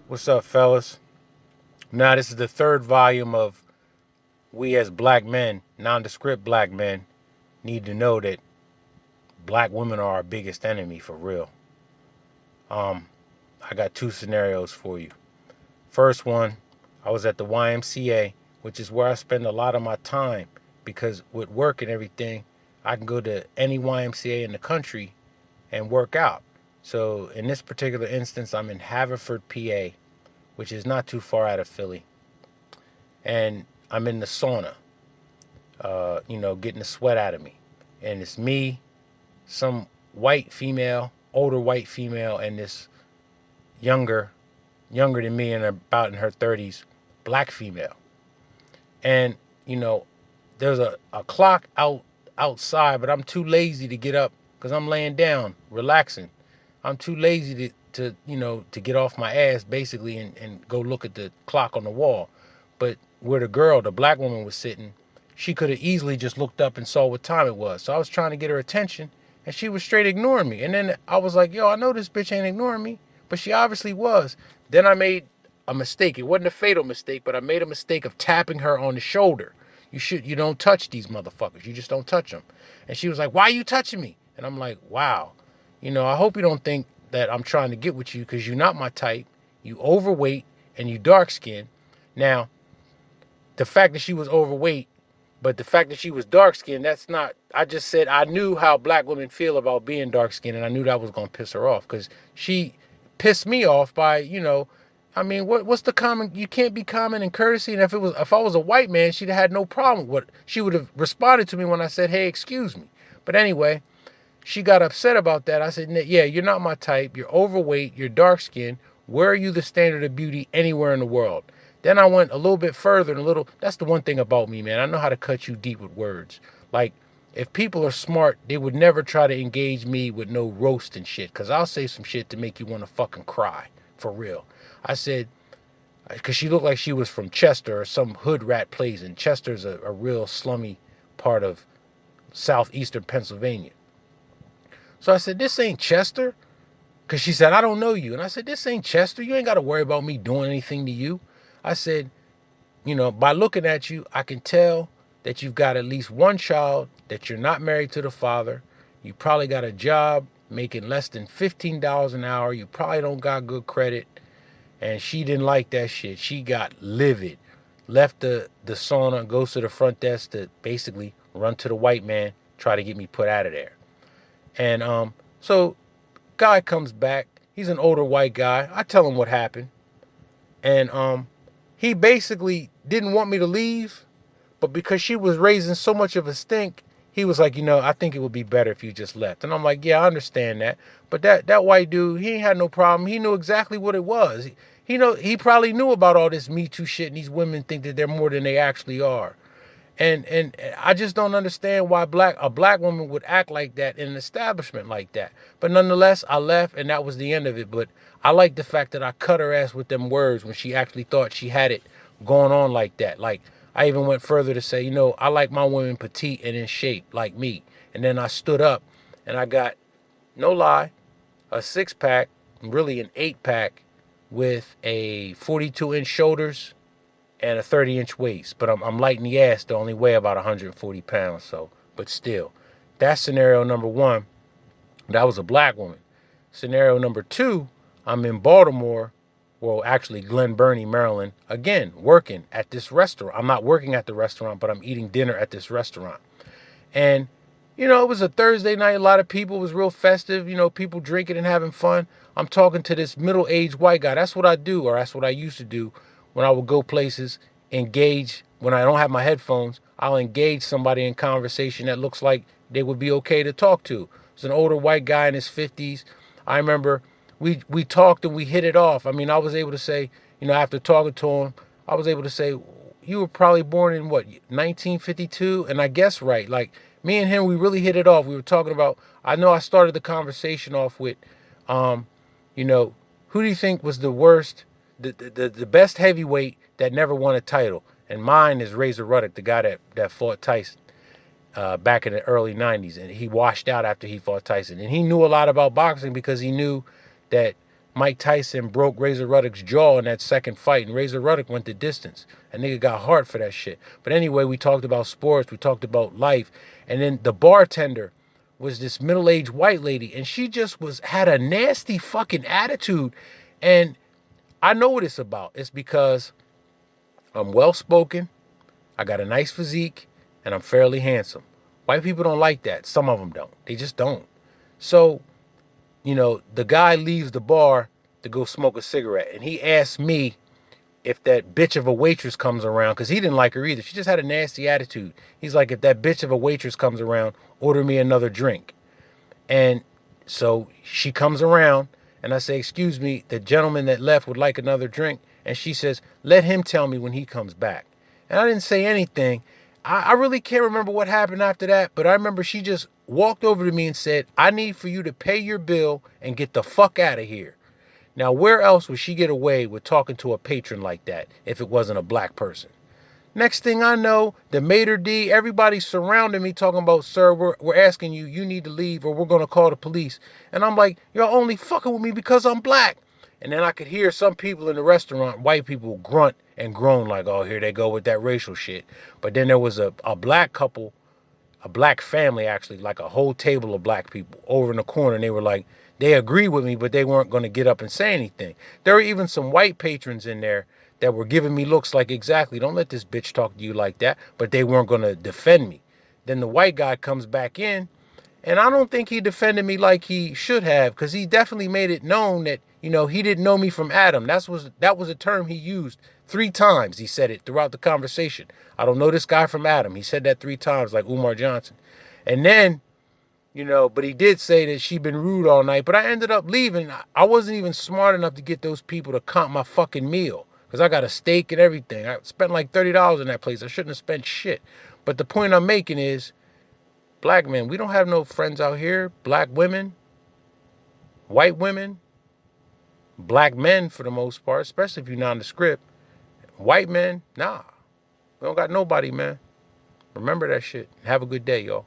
What's up, fellas? Now, this is the third volume of We as Black Men, Nondescript Black Men, need to know that black women are our biggest enemy for real. I got two scenarios for you. First one, I was at the YMCA, which is where I spend a lot of my time because with work and everything, I can go to any YMCA in the country and work out. So, in this particular instance, I'm in Haverford, PA, which is not too far out of Philly. And I'm in the sauna, getting the sweat out of me. And it's me, some white female, older white female, and this younger, younger than me and about in her 30s, black female. And, there's a clock outside, but I'm too lazy to get up because I'm laying down, relaxing. I'm too lazy to get off my ass basically and go look at the clock on the wall. But where the black woman was sitting, she could have easily just looked up and saw what time it was. So I was trying to get her attention and she was straight ignoring me. And then I was like, yo, I know this bitch ain't ignoring me, but she obviously was. Then I made a mistake. It wasn't a fatal mistake, but I made a mistake of tapping her on the shoulder. You don't touch these motherfuckers. You just don't touch them. And she was like, why are you touching me? And I'm like, wow. I hope you don't think that I'm trying to get with you because you're not my type. You overweight and you dark skinned. Now, the fact that she was overweight, but the fact that she was dark skinned, that's not, I just said I knew how black women feel about being dark skinned and I knew that was going to piss her off because she pissed me off by, what's the common, you can't be common and courtesy. And if I was a white man, she'd have had no problem with what, she would have responded to me when I said, hey, excuse me. But anyway, she got upset about that. I said, yeah, you're not my type. You're overweight. You're dark skinned. Where are you the standard of beauty anywhere in the world? Then I went a little bit further and that's the one thing about me, man. I know how to cut you deep with words. Like, if people are smart, they would never try to engage me with no roast and shit. Because I'll say some shit to make you want to fucking cry. For real. I said, because she looked like she was from Chester or some hood rat place. And Chester's a real slummy part of southeastern Pennsylvania. So I said, this ain't Chester. Because she said, I don't know you. And I said, this ain't Chester. You ain't got to worry about me doing anything to you. I said, by looking at you, I can tell that you've got at least one child, that you're not married to the father. You probably got a job making less than $15 an hour. You probably don't got good credit. And she didn't like that shit. She got livid. Left the sauna, goes to the front desk to basically run to the white man, try to get me put out of there. And so guy comes back. He's an older white guy. I tell him what happened. And he basically didn't want me to leave, but because she was raising so much of a stink, he was like, I think it would be better if you just left. And I'm like, yeah, I understand that. But that white dude, he ain't had no problem. He knew exactly what it was. He probably knew about all this Me Too shit and these women think that they're more than they actually are. And I just don't understand why a black woman would act like that in an establishment like that. But nonetheless, I left and that was the end of it. But I like the fact that I cut her ass with them words when she actually thought she had it going on like that. Like, I even went further to say, I like my women petite and in shape like me. And then I stood up and I got, no lie, a 6-pack, really an 8-pack with a 42-inch shoulders and a 30-inch waist. But I'm light in the ass to only weigh about 140 pounds. So, but still, that's scenario number one. That was a black woman. Scenario number two, I'm in Baltimore, well, actually Glen Burnie, Maryland, again, working at this restaurant. I'm not working at the restaurant, but I'm eating dinner at this restaurant. And, it was a Thursday night. A lot of people, it was real festive, people drinking and having fun. I'm talking to this middle-aged white guy. That's what I do, or that's what I used to do when I would go places, engage. When I don't have my headphones, I'll engage somebody in conversation that looks like they would be okay to talk to. It's an older white guy in his 50s. I remember we talked and we hit it off. I mean, I was able to say, after talking to him, I was able to say, you were probably born in what, 1952? And I guess right. Like, me and him, we really hit it off. We were talking about, I know I started the conversation off with, who do you think was the worst, the best heavyweight that never won a title? And mine is Razor Ruddock, the guy that fought Tyson back in the early 90s. And he washed out after he fought Tyson. And he knew a lot about boxing because he knew that Mike Tyson broke Razor Ruddock's jaw in that second fight, and Razor Ruddock went the distance. A nigga got heart for that shit. But anyway, we talked about sports, we talked about life, and then the bartender was this middle-aged white lady, and she just had a nasty fucking attitude. And I know what it's about. It's because I'm well-spoken, I got a nice physique, and I'm fairly handsome. White people don't like that. Some of them don't. They just don't. So, the guy leaves the bar to go smoke a cigarette, and he asked me if that bitch of a waitress comes around, because he didn't like her either. She just had a nasty attitude. He's like, if that bitch of a waitress comes around, order me another drink. And so she comes around, and I say, excuse me, the gentleman that left would like another drink. And she says, let him tell me when he comes back. And I didn't say anything. I really can't remember what happened after that, but I remember she just walked over to me and said, I need for you to pay your bill and get the fuck out of here. Now, where else would she get away with talking to a patron like that if it wasn't a black person? Next thing I know, the maitre d', everybody surrounding me talking about, sir, we're asking you, you need to leave or we're going to call the police. And I'm like, you're only fucking with me because I'm black. And then I could hear some people in the restaurant, white people, grunt and groan like, oh, here they go with that racial shit. But then there was a black couple, a black family actually, like a whole table of black people over in the corner. And they were like, they agreed with me, but they weren't going to get up and say anything. There were even some white patrons in there that were giving me looks like, exactly, don't let this bitch talk to you like that. But they weren't going to defend me. Then the white guy comes back in, and I don't think he defended me like he should have, because he definitely made it known that, he didn't know me from Adam. That was a term he used 3 times. He said it throughout the conversation. I don't know this guy from Adam. He said that 3 times, like Umar Johnson. And then, but he did say that she'd been rude all night. But I ended up leaving. I wasn't even smart enough to get those people to comp my fucking meal, because I got a steak and everything. I spent like $30 in that place. I shouldn't have spent shit. But the point I'm making is, black men, we don't have no friends out here. Black women, white women, black men for the most part, especially if you're nondescript. White men, nah. We don't got nobody, man. Remember that shit. Have a good day, y'all.